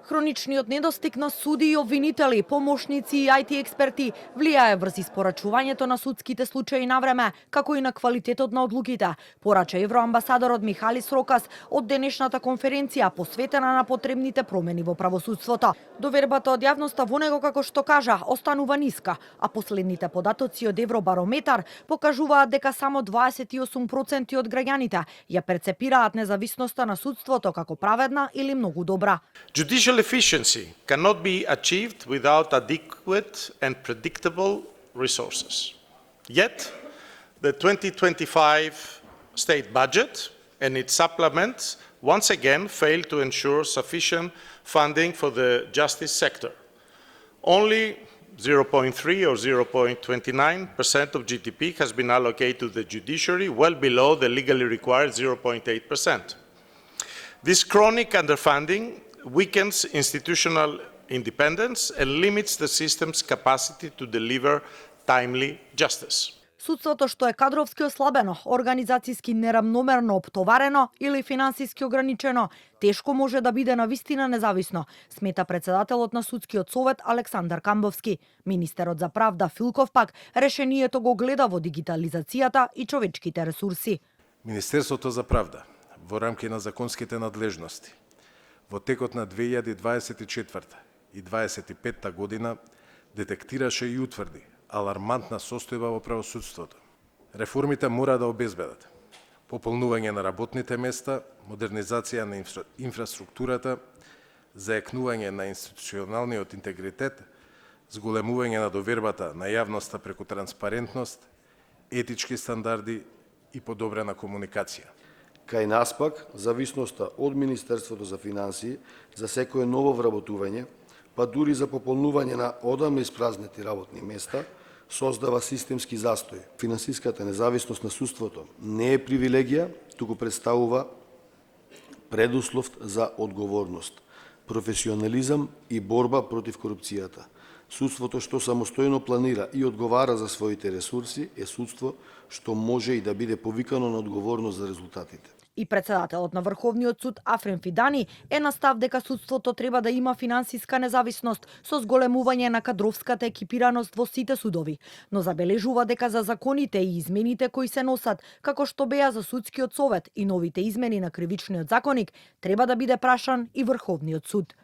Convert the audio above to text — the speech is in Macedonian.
Хроничниот недостиг на суди и обвинители, помошници и IT експерти влијае врз испорачувањето на судските случаи на време, како и на квалитетот на одлуките, порача евроамбасадорот Михалис Рокас од денешната конференција посветена на потребните промени во правосудството. Довербата од јавноста во него, како што кажа, останува ниска, а последните податоци од Евробарометар покажуваат дека само 28% од граѓаните ја перцепираат независноста на судството како праведна или многу добра. Judicial efficiency cannot be achieved without adequate and predictable resources. Yet, the 2025 state budget and its supplements once again fail to ensure sufficient funding for the justice sector. Only 0.3 or 0.29% of GDP has been allocated to the judiciary, well below the legally required 0.8%. This chronic underfunding weakens institutional independence and limits the system's capacity to deliver timely justice. Судството што е кадровски ослабено, организацијски неравномерно оптоварено или финансиски ограничено, тешко може да биде навистина независно, смета председателот на Судскиот совет Александар Камбовски. Министерот за правда Филков пак решението го гледа во дигитализацијата и човечките ресурси. Министерството за правда во рамки на законските надлежности во текот на 2024 и 2025 година детектираше и утврди алармантна состојба во правосудството. Реформите мора да обезбедат пополнување на работните места, модернизација на инфраструктурата, заекнување на институционалниот интегритет, зголемување на довербата на јавноста преку транспарентност, етички стандарди и подобрена комуникација. Кај нас пак, зависноста од Министерството за финансии за секое ново вработување, па дури за пополнување на одамна испразнети работни места, создава системски застој. Финансиската независност на судството не е привилегија, туку представува предуслов за одговорност, професионализам и борба против корупцијата. Судството што самостојно планира и одговара за своите ресурси е судство што може и да биде повикано на одговорност за резултатите. И председателот на Врховниот суд Афрен Фидани е на став дека судството треба да има финансиска независност со зголемување на кадровската екипираност во сите судови, но забележува дека за законите и измените кои се носат, како што беа за Судскиот совет и новите измени на Кривичниот законник, треба да биде прашан и Врховниот суд.